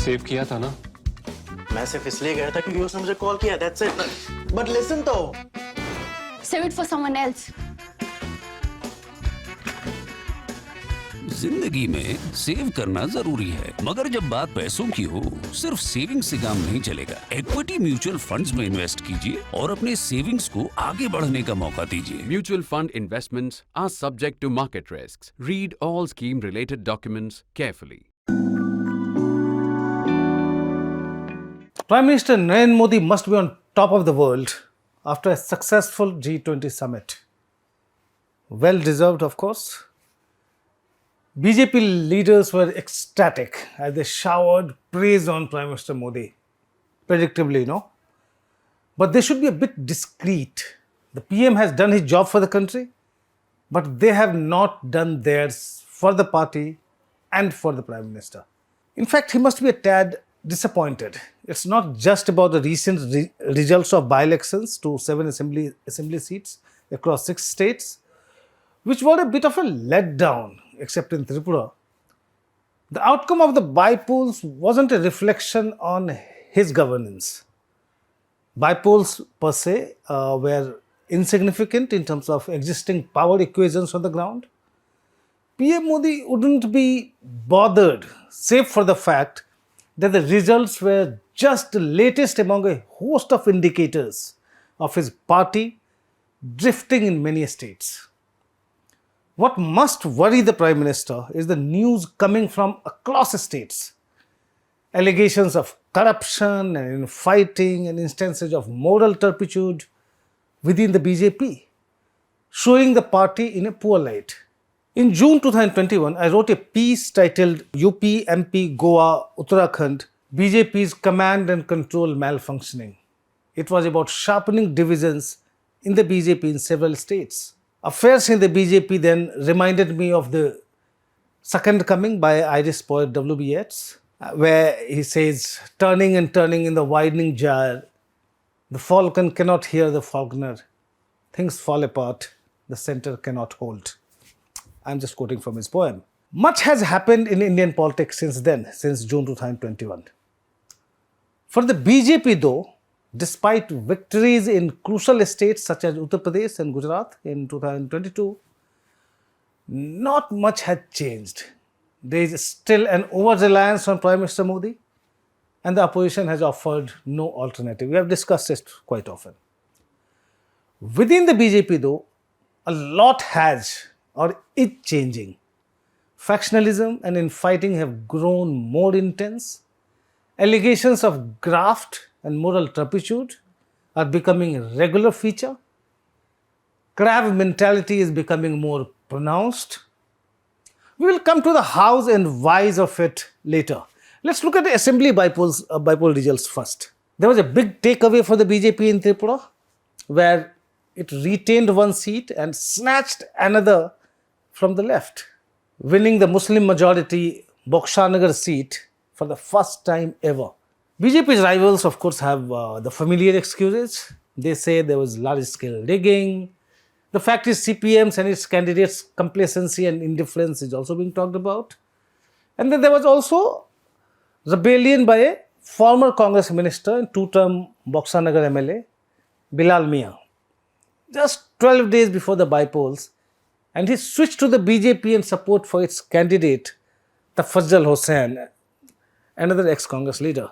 Save किया था ना? मैं सिर्फ इसलिए गया था क्योंकि उसने मुझे कॉल किया, that's it. But listen तो. Save it for someone else. जिंदगी में सेव करना जरूरी है, मगर जब बात पैसों की हो, सिर्फ सेविंग से काम नहीं चलेगा। इक्विटी म्यूचुअल फंड्स में इन्वेस्ट कीजिए और अपने सेविंग्स को आगे बढ़ने का मौका दीजिए। Mutual fund investments are subject to market risks. Read all scheme-related documents carefully. Prime Minister Narendra Modi must be on top of the world after a successful G20 summit. Well deserved, of course. BJP leaders were ecstatic as they showered praise on Prime Minister Modi. Predictably, no? But they should be a bit discreet. The PM has done his job for the country, but they have not done theirs for the party and for the Prime Minister. In fact, he must be a tad disappointed. It's not just about the recent results of by-elections to 7 assembly seats across 6 states, which were a bit of a letdown, except in Tripura. The outcome of the by-polls wasn't a reflection on his governance. By-polls per se were insignificant in terms of existing power equations on the ground. PM Modi wouldn't be bothered, save for the fact that the results were just the latest among a host of indicators of his party drifting in many states. What must worry the Prime Minister is the news coming from across states. Allegations of corruption and infighting and instances of moral turpitude within the BJP, showing the party in a poor light. In June 2021, I wrote a piece titled UP, MP, Goa, Uttarakhand, BJP's command and control malfunctioning. It was about sharpening divisions in the BJP in several states. Affairs in the BJP then reminded me of the Second Coming by Irish poet W.B. Yeats, where he says, turning and turning in the widening jar, the falcon cannot hear the falconer. Things fall apart, the center cannot hold. I'm just quoting from his poem. Much has happened in Indian politics since then, since June 2021. For the BJP though, despite victories in crucial states such as Uttar Pradesh and Gujarat in 2022, not much had changed. There is still an over-reliance on Prime Minister Modi, and the opposition has offered no alternative. We have discussed it quite often. Within the BJP though, a lot has or is changing. Factionalism and infighting have grown more intense. Allegations of graft and moral turpitude are becoming a regular feature. Crab mentality is becoming more pronounced. We will come to the hows and whys of it later. Let's look at the assembly by-poll results first. There was a big takeaway for the BJP in Tripura, where it retained one seat and snatched another from the left, winning the Muslim majority Bokshanagar seat for the first time ever. BJP's rivals, of course, have the familiar excuses. They say there was large-scale rigging. The fact is CPM's and its candidates' complacency and indifference is also being talked about. And then there was also rebellion by a former Congress minister and two-term Bokshanagar MLA, Bilal Mian, just 12 days before the by-polls, and he switched to the BJP in support for its candidate, Tafazzal Hossain, another ex-Congress leader.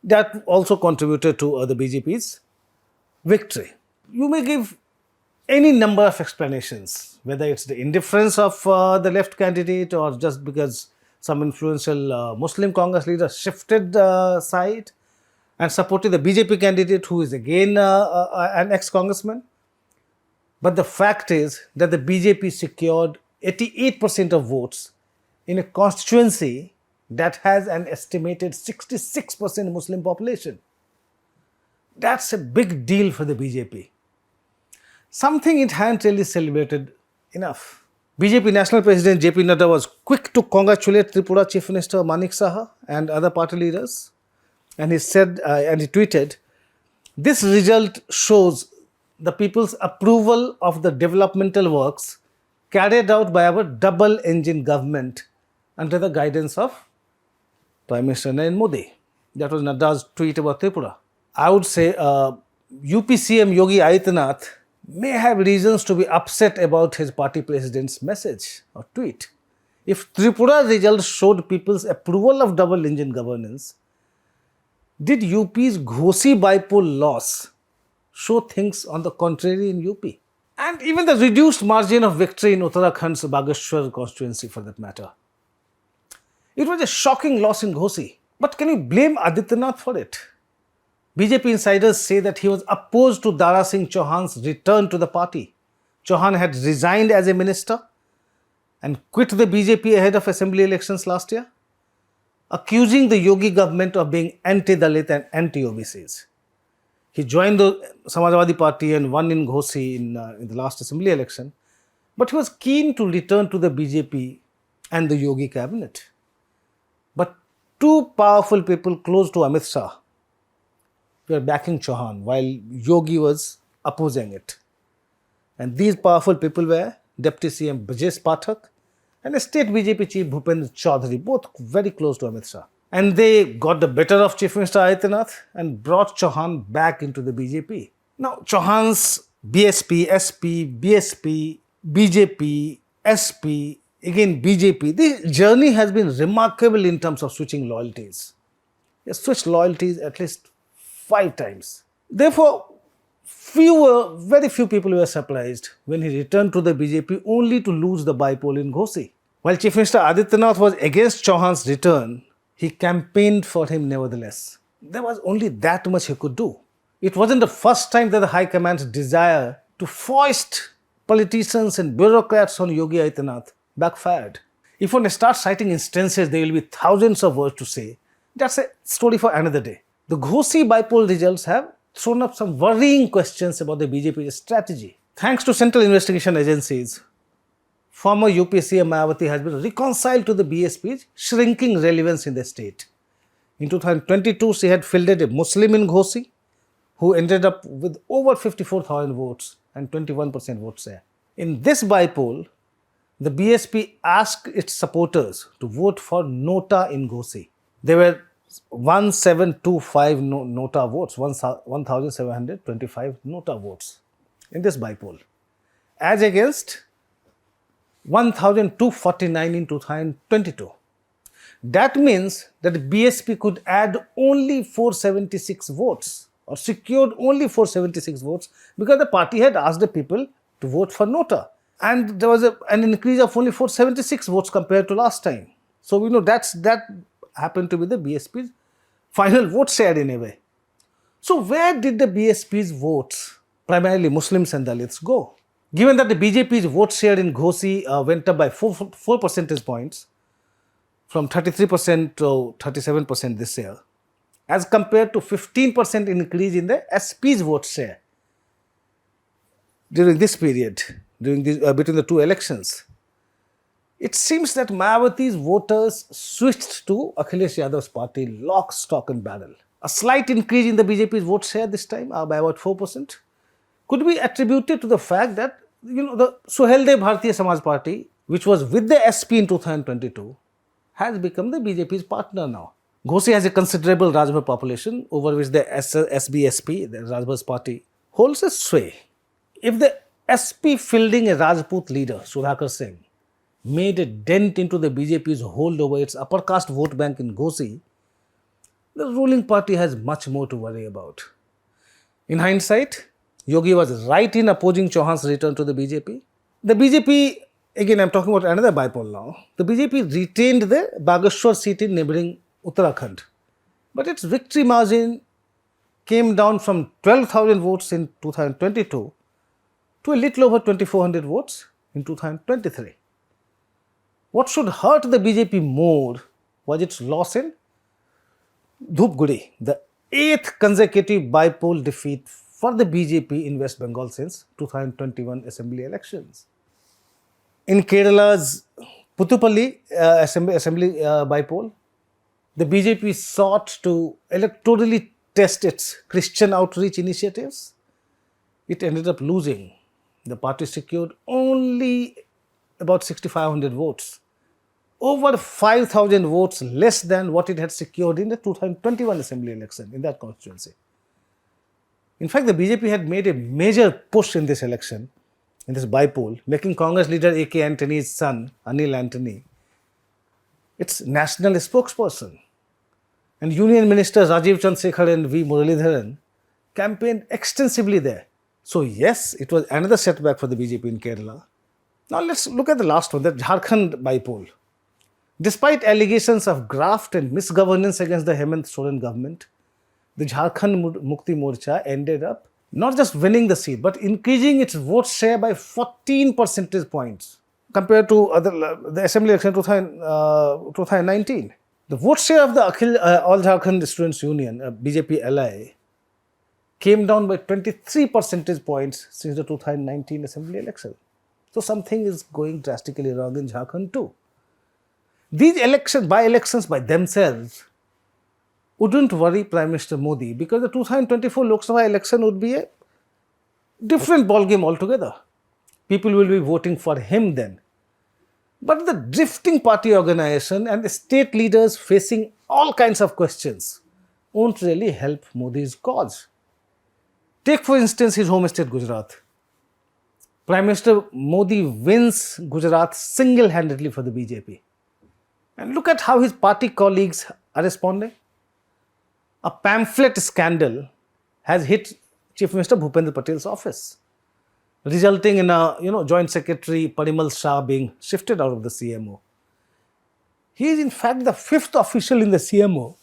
That also contributed to the BJP's victory. You may give any number of explanations, whether it's the indifference of the left candidate or just because some influential Muslim Congress leader shifted side and supported the BJP candidate who is again an ex-congressman. But the fact is that the BJP secured 88% of votes in a constituency that has an estimated 66% Muslim population. That's a big deal for the BJP. Something it hadn't really celebrated enough. BJP National President JP Nadda was quick to congratulate Tripura Chief Minister Manik Saha and other party leaders. And he said, and he tweeted, "This result shows the people's approval of the developmental works carried out by our double-engine government under the guidance of Prime Minister Narendra Modi. That was Nadda's tweet about Tripura. I would say UP CM Yogi Adityanath may have reasons to be upset about his party president's message or tweet. If Tripura results showed people's approval of double engine governance, did UP's Ghosi bypoll loss show things on the contrary in UP? And even the reduced margin of victory in Uttarakhand's Bageshwar constituency for that matter. It was a shocking loss in Ghosi. But can you blame Adityanath for it? BJP insiders say that he was opposed to Dara Singh Chauhan's return to the party. Chauhan had resigned as a minister and quit the BJP ahead of assembly elections last year, accusing the Yogi government of being anti-Dalit and anti-OBCs. He joined the Samajwadi Party and won in Ghosi in the last assembly election, but he was keen to return to the BJP and the Yogi cabinet. But two powerful people close to Amit Shah were backing Chauhan while Yogi was opposing it. And these powerful people were Deputy CM Brajesh Pathak and State BJP Chief Bhupendra Chaudhary, both very close to Amit Shah. And they got the better of Chief Minister Adityanath and brought Chauhan back into the BJP. Now, Chauhan's BSP, SP, BSP, BJP, SP, again BJP, the journey has been remarkable in terms of switching loyalties. He has switched loyalties at least 5 times. Therefore, very few people were surprised when he returned to the BJP only to lose the bypoll in Ghosi. While Chief Minister Adityanath was against Chauhan's return, he campaigned for him nevertheless. There was only that much he could do. It wasn't the first time that the High Command's desire to foist politicians and bureaucrats on Yogi Adityanath backfired. If one starts citing instances, there will be thousands of words to say. That's a story for another day. The Ghosi bypoll results have thrown up some worrying questions about the BJP's strategy. Thanks to central investigation agencies, former UP CM Mayawati has been reconciled to the BSP's shrinking relevance in the state. In 2022, she had fielded a Muslim in Ghosi who ended up with over 54,000 votes and 21% vote share. In this bypoll, the BSP asked its supporters to vote for Nota in Ghosi. There were 1725 Nota votes, 1,725 Nota votes in this bypoll, as against 1,249 in 2022. That means that BSP could add only 476 votes or secured only 476 votes because the party had asked the people to vote for Nota. And there was an increase of only 476 votes compared to last time. So we know that happened to be the BSP's final vote share in a way. So where did the BSP's votes, primarily Muslims and Dalits, go? Given that the BJP's vote share in Ghosi went up by 4 percentage points from 33% to 37% this year, as compared to 15% increase in the SP's vote share during this period, between the two elections. It seems that Mayawati's voters switched to Akhilesh Yadav's party lock, stock and barrel. A slight increase in the BJP's vote share this time by about 4% could be attributed to the fact that the Suheldev Bharatiya Samaj Party, which was with the SP in 2022, has become the BJP's partner now. Ghosi has a considerable Rajbhar population over which the SBSP, the Rajbhar's party, holds a sway. If the SP fielding a Rajput leader, Sudhakar Singh, made a dent into the BJP's hold over its upper caste vote bank in Ghosi, the ruling party has much more to worry about. In hindsight, Yogi was right in opposing Chauhan's return to the BJP. The BJP, again I'm talking about another bypoll now, the BJP retained the Bageshwar seat in neighbouring Uttarakhand. But its victory margin came down from 12,000 votes in 2022 to a little over 2,400 votes in 2023. What should hurt the BJP more was its loss in Dhupguri, the 8th consecutive bypoll defeat for the BJP in West Bengal since 2021 assembly elections. In Kerala's Puthupalli assembly bypoll, the BJP sought to electorally test its Christian outreach initiatives. It ended up losing. The party secured only about 6,500 votes over 5,000 votes less than what it had secured in the 2021 assembly election in that constituency. In fact, the BJP had made a major push in this election, in this bypoll, making Congress leader A.K. Antony's son, Anil Antony, its national spokesperson. And Union Ministers Rajiv Chandrasekhar and V. Muralidharan campaigned extensively there. So yes, it was another setback for the BJP in Kerala. Now let's look at the last one, the Jharkhand bypoll. Despite allegations of graft and misgovernance against the Hemant Soren government, the Jharkhand Mukti Morcha ended up not just winning the seat, but increasing its vote share by 14 percentage points compared to the assembly election 2019. The vote share of the All Jharkhand Students Union, BJP ally, came down by 23 percentage points since the 2019 assembly election. So something is going drastically wrong in Jharkhand too. These by-elections by themselves wouldn't worry Prime Minister Modi because the 2024 Lok Sabha election would be a different ballgame altogether. People will be voting for him then. But the drifting party organization and the state leaders facing all kinds of questions won't really help Modi's cause. Take for instance his home state Gujarat. Prime Minister Modi wins Gujarat single-handedly for the BJP. And look at how his party colleagues are responding. A pamphlet scandal has hit Chief Minister Bhupendra Patel's office, resulting in a Joint Secretary Parimal Shah being shifted out of the CMO. He is in fact the fifth official in the CMO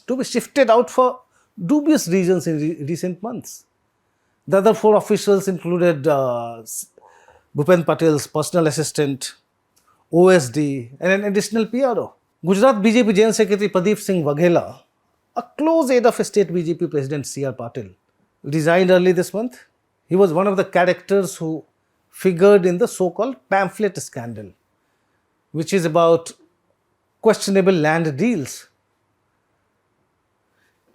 to be shifted out for dubious reasons in recent months. The other four officials included Bhupendra Patel's personal assistant, OSD, and an additional PRO. Gujarat BJP General Secretary Pradeep Singh Waghela, a close aide of state BJP President C.R. Patil, resigned early this month. He was one of the characters who figured in the so-called pamphlet scandal, which is about questionable land deals.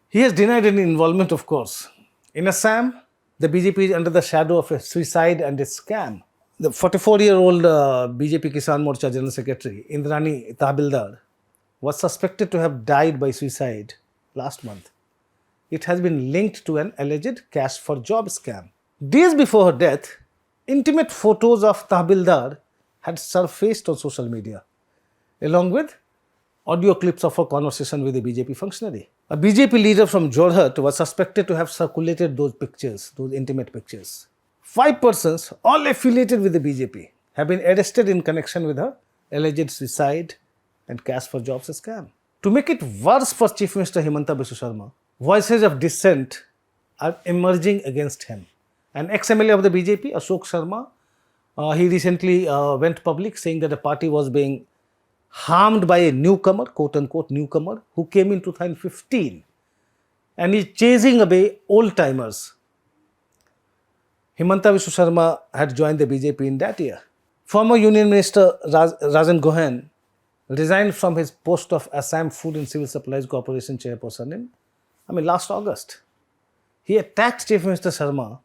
He has denied any involvement, of course. In Assam, the BJP is under the shadow of a suicide and a scam. The 44-year-old BJP Kisan Morcha General Secretary, Indrani Tahbildar, was suspected to have died by suicide last month. It has been linked to an alleged cash for job scam. Days before her death, intimate photos of Tahbildar had surfaced on social media, along with audio clips of her conversation with a BJP functionary. A BJP leader from Jorhat was suspected to have circulated those pictures, those intimate pictures. 5 persons, all affiliated with the BJP, have been arrested in connection with her alleged suicide and cash for jobs scam. To make it worse for Chief Minister Himanta Biswa Sharma, voices of dissent are emerging against him. An ex-MLA of the BJP, Ashok Sharma, he recently went public saying that the party was being harmed by a newcomer, quote-unquote newcomer, who came in 2015 and is chasing away old-timers. Himanta Biswa Sharma had joined the BJP in that year. Former Union Minister Rajan Gohain resigned from his post of Assam Food and Civil Supplies Corporation chairperson last August. He attacked Chief Minister Sharma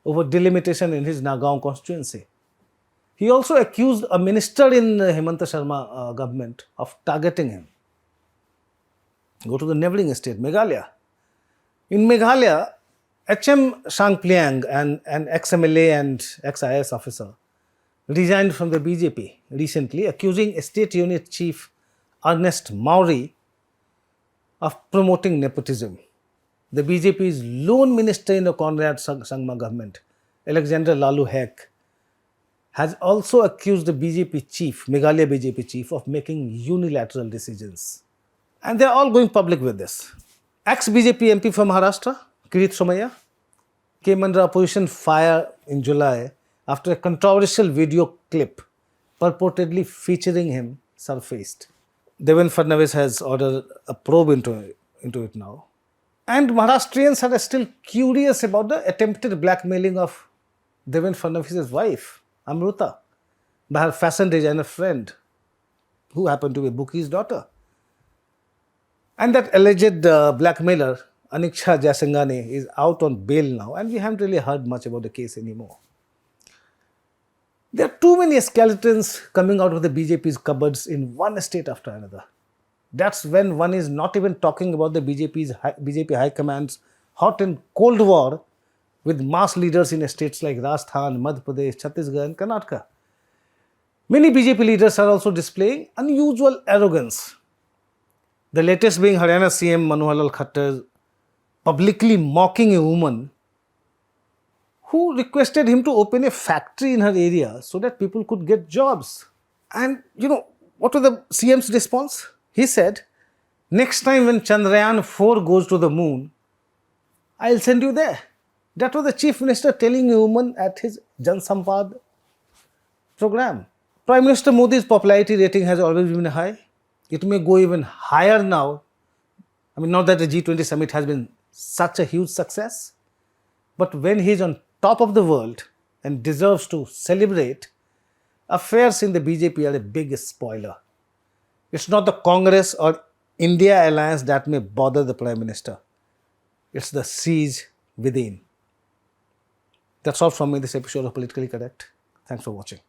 over delimitation in his Nagaon constituency. He also accused a minister in Himanta Sharma government of targeting him. Go to the neighboring state, Meghalaya. In Meghalaya, H.M. Shangpliang, an ex-MLA and ex-IAS officer, resigned from the BJP recently, accusing State Unit Chief Ernest Maury of promoting nepotism. The BJP's lone minister in the Conrad Sangma government, Alexander Lalu Hek, has also accused the BJP chief, Meghalaya BJP chief, of making unilateral decisions. And they are all going public with this. Ex-BJP MP from Maharashtra, Kirit Somaiya, came under opposition fire in July after a controversial video clip purportedly featuring him surfaced. Devendra Fadnavis has ordered a probe into it now. And Maharashtrians are still curious about the attempted blackmailing of Devendra Fadnavis' wife, Amruta, by her fashion designer friend, who happened to be Bookie's daughter. And that alleged blackmailer, Aniksha Jasangani, is out on bail now, and we haven't really heard much about the case anymore. There are too many skeletons coming out of the BJP's cupboards in one state after another. That's when one is not even talking about the BJP High Command's hot and cold war with mass leaders in states like Rajasthan, Madhya Pradesh, Chhattisgarh and Karnataka. Many BJP leaders are also displaying unusual arrogance. The latest being Haryana CM Manohar Lal Khattar publicly mocking a woman who requested him to open a factory in her area so that people could get jobs. And what was the CM's response? He said, next time when Chandrayaan 4 goes to the moon, I'll send you there. That was the Chief Minister telling a woman at his Jan Sampad program. Prime Minister Modi's popularity rating has always been high. It may go even higher now. Not that the G20 summit has been such a huge success, but when he is on top of the world and deserves to celebrate, affairs in the BJP are a big spoiler. It's not the Congress or India alliance that may bother the Prime Minister. It's the siege within. That's all from me in this episode of Politically Correct. Thanks for watching.